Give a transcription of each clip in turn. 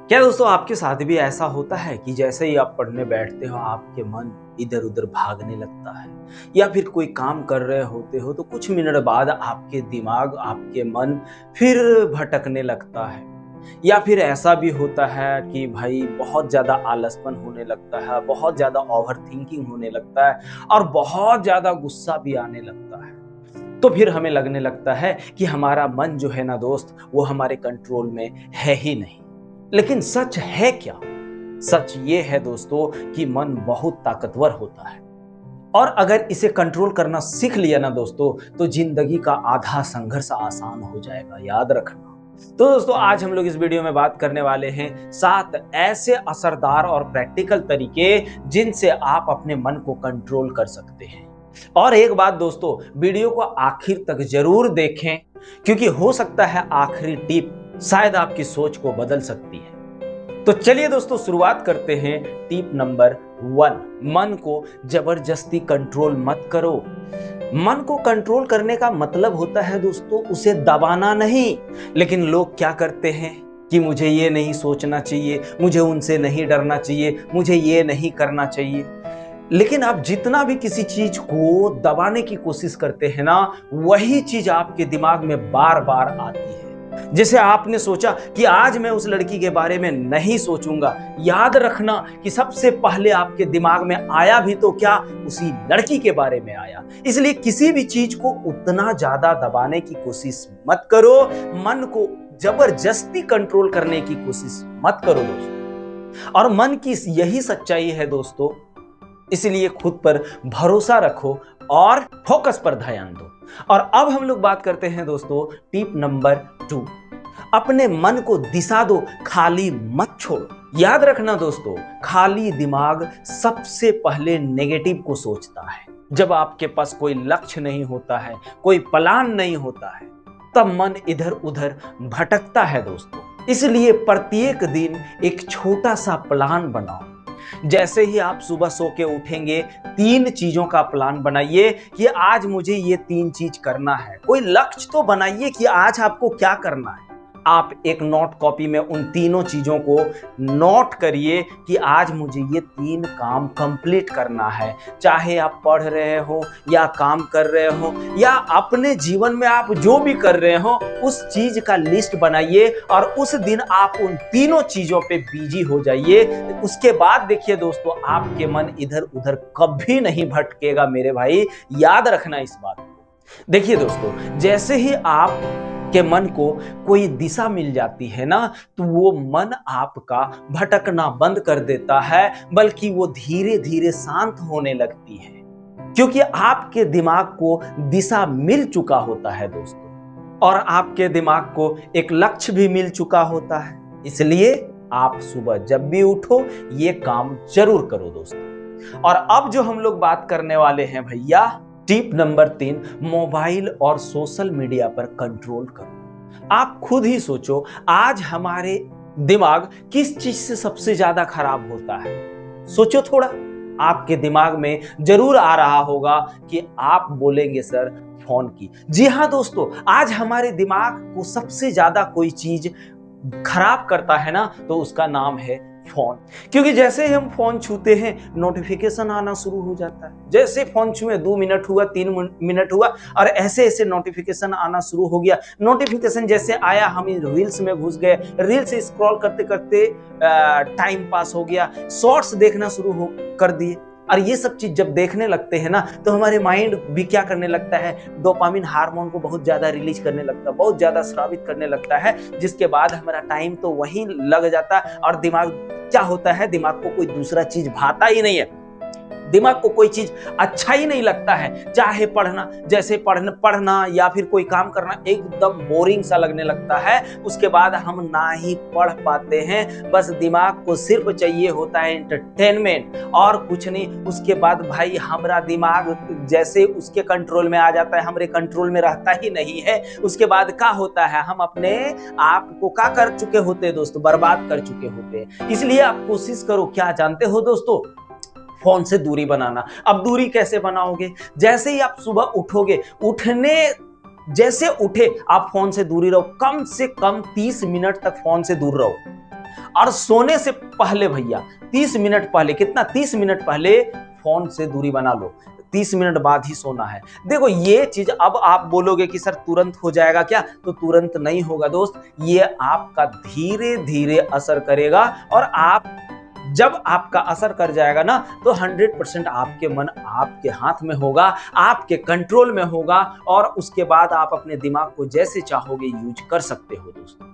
क्या दोस्तों आपके साथ भी ऐसा होता है कि जैसे ही आप पढ़ने बैठते हो आपके मन इधर उधर भागने लगता है या फिर कोई काम कर रहे होते हो तो कुछ मिनट बाद आपके दिमाग आपके मन फिर भटकने लगता है। या फिर ऐसा भी होता है कि भाई बहुत ज़्यादा आलसपन होने लगता है, बहुत ज़्यादा ओवर थिंकिंग होने लगता है और बहुत ज़्यादा गुस्सा भी आने लगता है। तो फिर हमें लगने लगता है कि हमारा मन जो है ना दोस्त, वो हमारे कंट्रोल में है ही नहीं। लेकिन सच है क्या? सच ये है दोस्तों कि मन बहुत ताकतवर होता है और अगर इसे कंट्रोल करना सीख लिया ना दोस्तों, तो जिंदगी का आधा संघर्ष आसान हो जाएगा, याद रखना। तो दोस्तों आज हम लोग इस वीडियो में बात करने वाले हैं 7 ऐसे असरदार और प्रैक्टिकल तरीके जिनसे आप अपने मन को कंट्रोल कर सकते हैं। और एक बात दोस्तों, वीडियो को आखिर तक जरूर देखें क्योंकि हो सकता है आखिरी टिप शायद आपकी सोच को बदल सकती है। तो चलिए दोस्तों शुरुआत करते हैं। टिप नंबर 1, मन को जबरदस्ती कंट्रोल मत करो। मन को कंट्रोल करने का मतलब होता है दोस्तों उसे दबाना नहीं। लेकिन लोग क्या करते हैं कि मुझे ये नहीं सोचना चाहिए, मुझे उनसे नहीं डरना चाहिए, मुझे ये नहीं करना चाहिए। लेकिन आप जितना भी किसी चीज को दबाने की कोशिश करते हैं ना, वही चीज आपके दिमाग में बार बार आती है। जैसे आपने सोचा कि आज मैं उस लड़की के बारे में नहीं सोचूंगा, याद रखना कि सबसे पहले आपके दिमाग में आया भी तो क्या, उसी लड़की के बारे में आया। इसलिए किसी भी चीज को उतना ज्यादा दबाने की कोशिश मत करो, मन को जबरदस्ती कंट्रोल करने की कोशिश मत करो दोस्तों। और मन की यही सच्चाई है दोस्तों, इसलिए खुद पर भरोसा रखो और फोकस पर ध्यान दो। और अब हम लोग बात करते हैं दोस्तों टिप नंबर 2, अपने मन को दिशा दो, खाली मत छोड़ो। याद रखना दोस्तों, खाली दिमाग सबसे पहले नेगेटिव को सोचता है। जब आपके पास कोई लक्ष्य नहीं होता है, कोई प्लान नहीं होता है, तब मन इधर उधर भटकता है दोस्तों। इसलिए प्रत्येक दिन एक छोटा सा प्लान बनाओ। जैसे ही आप सुबह सो के उठेंगे, 3 चीजों का प्लान बनाइए कि आज मुझे ये 3 चीज करना है। कोई लक्ष्य तो बनाइए कि आज आपको क्या करना है। आप एक नोट कॉपी में उन तीनों चीजों को नोट करिए कि आज मुझे ये 3 काम कंप्लीट करना है। चाहे आप पढ़ रहे हो या काम कर रहे हो या अपने जीवन में आप जो भी कर रहे हो, उस चीज का लिस्ट बनाइए और उस दिन आप उन तीनों चीजों पे बिजी हो जाइए। उसके बाद देखिए दोस्तों, आपके मन इधर उधर कभी नहीं भटकेगा मेरे भाई, याद रखना इस बात को। देखिए दोस्तों, जैसे ही आप के मन को कोई दिशा मिल जाती है ना, तो वो मन आपका भटकना बंद कर देता है, बल्कि वो धीरे धीरे शांत होने लगती है क्योंकि आपके दिमाग को दिशा मिल चुका होता है दोस्तों। और आपके दिमाग को एक लक्ष्य भी मिल चुका होता है। इसलिए आप सुबह जब भी उठो ये काम जरूर करो दोस्तों। और अब जो हम लोग बात करने वाले हैं भैया, टिप नंबर 3, मोबाइल और सोशल मीडिया पर कंट्रोल करो। आप खुद ही सोचो, आज हमारे दिमाग किस चीज से सबसे ज्यादा खराब होता है? सोचो थोड़ा। आपके दिमाग में जरूर आ रहा होगा कि आप बोलेंगे सर फोन की। जी हाँ दोस्तों, आज हमारे दिमाग को सबसे ज्यादा कोई चीज खराब करता है ना, तो उसका नाम है फोन। क्योंकि जैसे ही हम फोन छूते हैं, नोटिफिकेशन आना शुरू हो जाता है। जैसे फोन छुए 2 मिनट हुआ, 3 मिनट हुआ और ऐसे ऐसे नोटिफिकेशन आना शुरू हो गया। नोटिफिकेशन जैसे आया, हम रील्स में घुस गए, रील्स स्क्रॉल करते करते टाइम पास हो गया, शॉर्ट्स देखना शुरू कर दिए। और ये सब चीज जब देखने लगते हैं ना, तो हमारे माइंड भी क्या करने लगता है, डोपामिन हार्मोन को बहुत ज्यादा रिलीज करने लगता है, बहुत ज्यादा स्रावित करने लगता है, जिसके बाद हमारा टाइम तो वहीं लग जाता है। और दिमाग क्या होता है, दिमाग को कोई दूसरा चीज भाता ही नहीं है, दिमाग को कोई चीज अच्छा ही नहीं लगता है। चाहे पढ़ना, जैसे पढ़ना या फिर कोई काम करना एकदम बोरिंग सा लगने लगता है। उसके बाद हम ना ही पढ़ पाते हैं, बस दिमाग को सिर्फ चाहिए होता है एंटरटेनमेंट और कुछ नहीं। उसके बाद भाई हमारा दिमाग जैसे उसके कंट्रोल में आ जाता है, हमारे कंट्रोल में रहता ही नहीं है। उसके बाद क्या होता है, हम अपने आप को क्या कर चुके होते हैं दोस्तों, बर्बाद कर चुके होते हैं। इसलिए आप कोशिश करो, क्या जानते हो दोस्तों, फोन से दूरी बनाना। अब दूरी कैसे बनाओगे? जैसे ही आप सुबह उठोगे, जैसे उठे आप फोन से दूरी रहो, कम से कम 30 मिनट तक फोन से दूर रहो। और सोने से पहले भैया 30 मिनट पहले, कितना 30 मिनट पहले फोन से दूरी बना लो। 30 मिनट बाद ही सोना है। देखो ये चीज, अब आप बोलोगे कि सर तुरंत हो जाएगा क्या, तो तुरंत नहीं होगा दोस्त, ये आपका धीरे धीरे असर करेगा। और आप जब आपका असर कर जाएगा ना, तो 100% आपके मन आपके हाथ में होगा, आपके कंट्रोल में होगा, और उसके बाद आप अपने दिमाग को जैसे चाहोगे यूज कर सकते हो दोस्तों।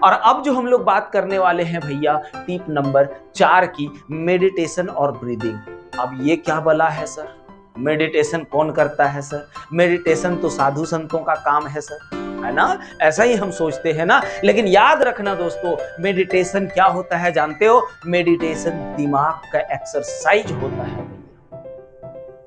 और अब जो हम लोग बात करने वाले हैं भैया टिप नंबर 4 की, मेडिटेशन और ब्रीदिंग। अब ये क्या भला है सर, मेडिटेशन कौन करता है सर, मेडिटेशन तो साधु संतों का काम है सर, है ना, ऐसा ही हम सोचते हैं ना। लेकिन याद रखना दोस्तों, मेडिटेशन क्या होता है जानते हो, मेडिटेशन दिमाग का एक्सरसाइज होता है।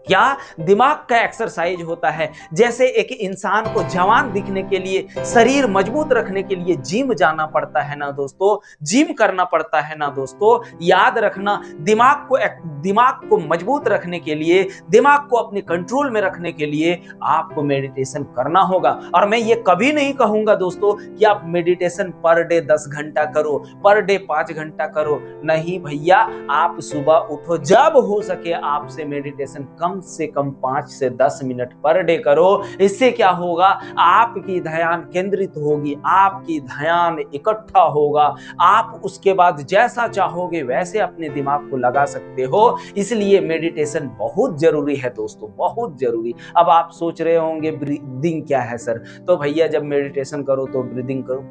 क्या दिमाग का एक्सरसाइज होता है। जैसे एक इंसान को जवान दिखने के लिए, शरीर मजबूत रखने के लिए जिम जाना पड़ता है ना दोस्तों, जिम करना पड़ता है ना दोस्तों, याद रखना दिमाग को मजबूत रखने के लिए, दिमाग को अपने कंट्रोल में रखने के लिए आपको मेडिटेशन करना होगा। और मैं ये कभी नहीं कहूंगा दोस्तों कि आप मेडिटेशन पर डे 10 घंटा करो, पर डे 5 घंटा करो, नहीं भैया, आप सुबह उठो, जब हो सके आपसे मेडिटेशन कम से कम 5 से 10 मिनट पर डे करो। इससे क्या होगा, आपकी ध्यान केंद्रित होगी, आपकी ध्यान इकट्ठा होगा, आप उसके बाद जैसा चाहोगे वैसे अपने दिमाग को लगा सकते हो। इसलिए मेडिटेशन बहुत जरूरी है दोस्तों, बहुत जरूरी। अब आप सोच रहे होंगे ब्रीदिंग क्या है सर, तो भैया जब मेडिटेशन करो तो ब्रीदिंग करो।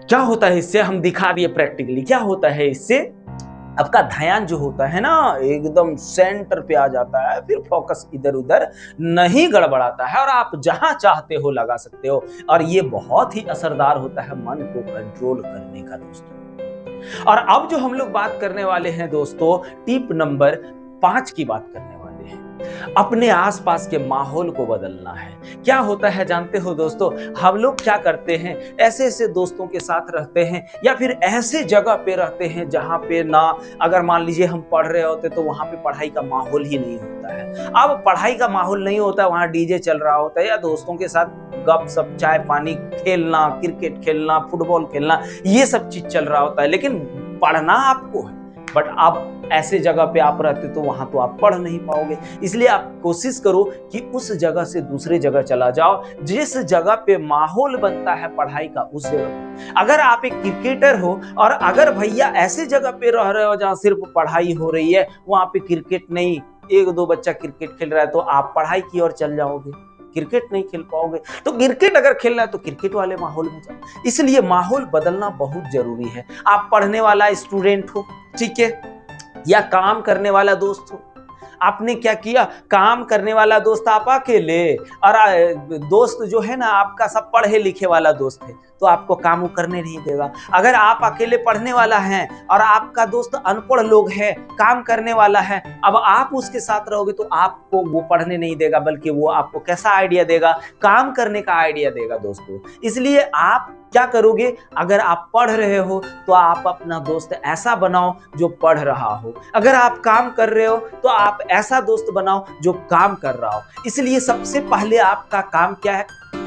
क्या होता है इससे, हम दिखा दिए प्रैक्टिकली क्या होता है इससे। आपका ध्यान जो होता है ना, एकदम सेंटर पे आ जाता है, फिर फोकस इधर उधर नहीं गड़बड़ाता है, और आप जहां चाहते हो लगा सकते हो। और ये बहुत ही असरदार होता है मन को कंट्रोल करने का दोस्तों। और अब जो हम लोग बात करने वाले हैं दोस्तों, टिप नंबर 5 की बात करने वाले हैं, अपने आसपास के माहौल को बदलना है। क्या होता है जानते हो दोस्तों, हम लोग क्या करते हैं, ऐसे ऐसे दोस्तों के साथ रहते हैं, या फिर ऐसे जगह पे रहते हैं जहां पे ना, अगर मान लीजिए हम पढ़ रहे होते तो वहां पे पढ़ाई का माहौल ही नहीं होता है। अब पढ़ाई का माहौल नहीं होता, वहां डीजे चल रहा होता है, या दोस्तों के साथ गपशप, चाय पानी, खेलना, क्रिकेट खेलना, फुटबॉल खेलना, ये सब चीज चल रहा होता है, लेकिन पढ़ना आपको है। बट आप ऐसे जगह पे आप रहते तो वहां तो आप पढ़ नहीं पाओगे। इसलिए आप कोशिश करो कि उस जगह से दूसरे जगह चला जाओ, जिस जगह पे माहौल बनता है पढ़ाई का, उस जगह। अगर आप एक क्रिकेटर हो और अगर भैया ऐसे जगह पे रह रहे हो जहां सिर्फ पढ़ाई हो रही है, वहां पे क्रिकेट नहीं, 1-2 बच्चा क्रिकेट खेल रहा है, तो आप पढ़ाई की ओर चल जाओगे, क्रिकेट नहीं खेल पाओगे। तो क्रिकेट अगर खेलना है तो क्रिकेट वाले माहौल में जाओ। इसलिए माहौल बदलना बहुत जरूरी है। आप पढ़ने वाला स्टूडेंट हो, ठीक है, या काम करने वाला दोस्त हो, आपने क्या किया, काम करने वाला दोस्त आप अकेले, और दोस्त जो है ना आपका सब पढ़े लिखे वाला दोस्त है, तो आपको काम करने नहीं देगा। अगर आप अकेले पढ़ने वाला है और आपका दोस्त अनपढ़ लोग है, काम करने वाला है, अब आप उसके साथ रहोगे तो आपको वो पढ़ने नहीं देगा, बल्कि वो आपको कैसा आइडिया देगा, काम करने का आइडिया देगा दोस्तों। इसलिए आप क्या करोगे, अगर आप पढ़ रहे हो तो आप अपना दोस्त ऐसा बनाओ जो पढ़ रहा हो, अगर आप काम कर रहे हो तो आप ऐसा दोस्त बनाओ जो काम कर रहा हो। इसलिए सबसे पहले आपका काम क्या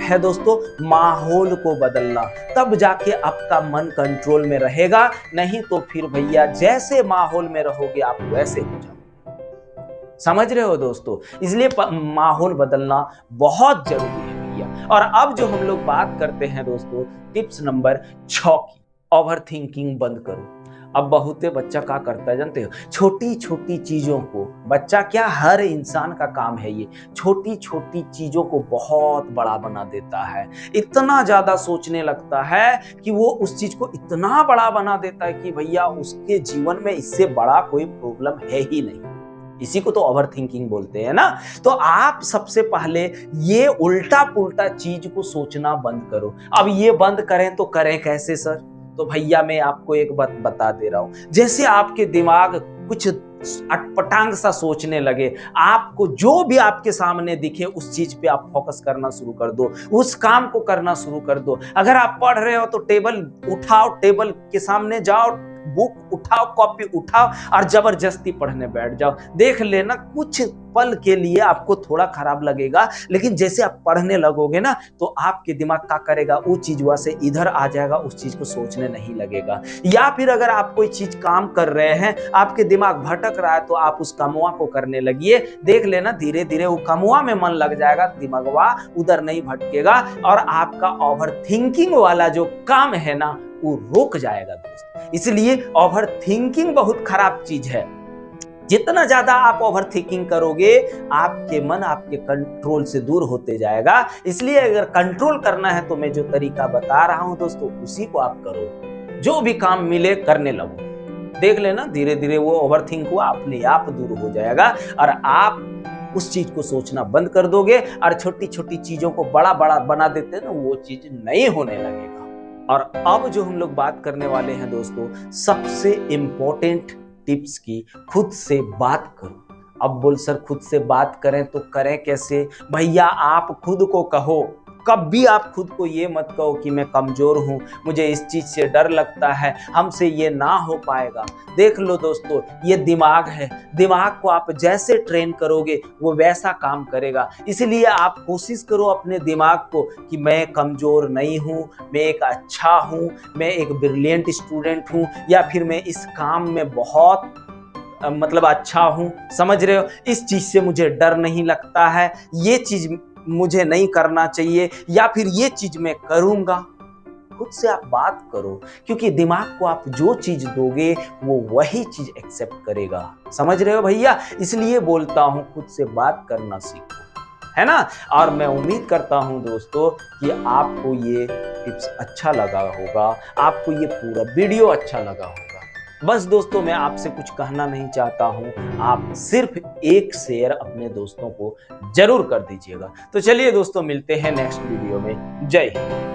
है दोस्तों, माहौल को बदलना, तब जाके आपका मन कंट्रोल में रहेगा। नहीं तो फिर भैया जैसे माहौल में रहोगे आप वैसे हो जाओगे। समझ रहे हो दोस्तों, इसलिए माहौल बदलना बहुत जरूरी है भैया। और अब जो हम लोग बात करते हैं दोस्तों, टिप्स नंबर 6 की, ओवर थिंकिंग बंद करो। अब बहुते बच्चा क्या करता है जानते हो, छोटी छोटी चीजों को, बच्चा क्या, हर इंसान का काम है ये, छोटी छोटी चीजों को बहुत बड़ा बना देता है। इतना ज्यादा सोचने लगता है कि वो उस चीज को इतना बड़ा बना देता है कि भैया उसके जीवन में इससे बड़ा कोई प्रॉब्लम है ही नहीं। इसी को तो ओवर थिंकिंग बोलते हैं ना। तो आप सबसे पहले ये उल्टा पुल्टा चीज को सोचना बंद करो। अब ये बंद करें तो करें कैसे सर, तो भैया मैं आपको एक बात बता दे रहा हूं। जैसे आपके दिमाग कुछ अटपटांग सा सोचने लगे, आपको जो भी आपके सामने दिखे उस चीज पे आप फोकस करना शुरू कर दो, उस काम को करना शुरू कर दो। अगर आप पढ़ रहे हो तो टेबल उठाओ, टेबल के सामने जाओ, बुक उठाओ, कॉपी उठाओ और जबरदस्ती पढ़ने बैठ जाओ। देख लेना कुछ पल के लिए आपको थोड़ा खराब लगेगा, लेकिन जैसे आप पढ़ने लगोगे ना तो आपके दिमाग क्या करेगा, वो चीज वहां से इधर आ जाएगा, उस चीज को सोचने नहीं लगेगा। या फिर अगर आप कोई चीज काम कर रहे हैं, आपके दिमाग भटक रहा है, तो आप उस कामुआ को करने लगिए। देख लेना धीरे धीरे वो कामुआ में मन लग जाएगा, दिमागवा उधर नहीं भटकेगा और आपका ओवर थिंकिंग वाला जो काम है ना वो रुक जाएगा दोस्त। इसलिए ओवर थिंकिंग बहुत खराब चीज है। जितना ज्यादा आप ओवर थिंकिंग करोगे, आपके मन आपके कंट्रोल से दूर होते जाएगा। इसलिए अगर कंट्रोल करना है तो मैं जो तरीका बता रहा हूं दोस्तों, उसी को आप करो। जो भी काम मिले करने लगो। देख लेना धीरे धीरे वो ओवर थिंक हुआ अपने आप दूर हो जाएगा और आप उस चीज को सोचना बंद कर दोगे और छोटी छोटी चीजों को बड़ा बड़ा बना देते हैं ना, वो चीज नहीं होने लगेगा। और अब जो हम लोग बात करने वाले हैं दोस्तों, सबसे इंपॉर्टेंट टिप्स की, खुद से बात करो। अब बोल सर खुद से बात करें तो करें कैसे? भैया आप खुद को कहो, कभी आप खुद को ये मत कहो कि मैं कमजोर हूं, मुझे इस चीज से डर लगता है, हमसे ये ना हो पाएगा। देख लो दोस्तों, ये दिमाग है, दिमाग को आप जैसे ट्रेन करोगे वो वैसा काम करेगा। इसलिए आप कोशिश करो अपने दिमाग को कि मैं कमजोर नहीं हूं, मैं एक अच्छा हूं, मैं एक ब्रिलियंट स्टूडेंट हूं, या फिर मैं इस काम में बहुत मतलब अच्छा हूं। समझ रहे हो? इस चीज से मुझे डर नहीं लगता है, ये चीज मुझे नहीं करना चाहिए, या फिर ये चीज मैं करूंगा। खुद से आप बात करो, क्योंकि दिमाग को आप जो चीज दोगे वो वही चीज एक्सेप्ट करेगा। समझ रहे हो भैया? इसलिए बोलता हूं खुद से बात करना सीखो, है ना। और मैं उम्मीद करता हूं दोस्तों कि आपको ये टिप्स अच्छा लगा होगा, आपको ये पूरा वीडियो अच्छा लगा होगा। बस दोस्तों मैं आपसे कुछ कहना नहीं चाहता हूं, आप सिर्फ एक शेयर अपने दोस्तों को जरूर कर दीजिएगा। तो चलिए दोस्तों, मिलते हैं नेक्स्ट वीडियो में। जय हिंद।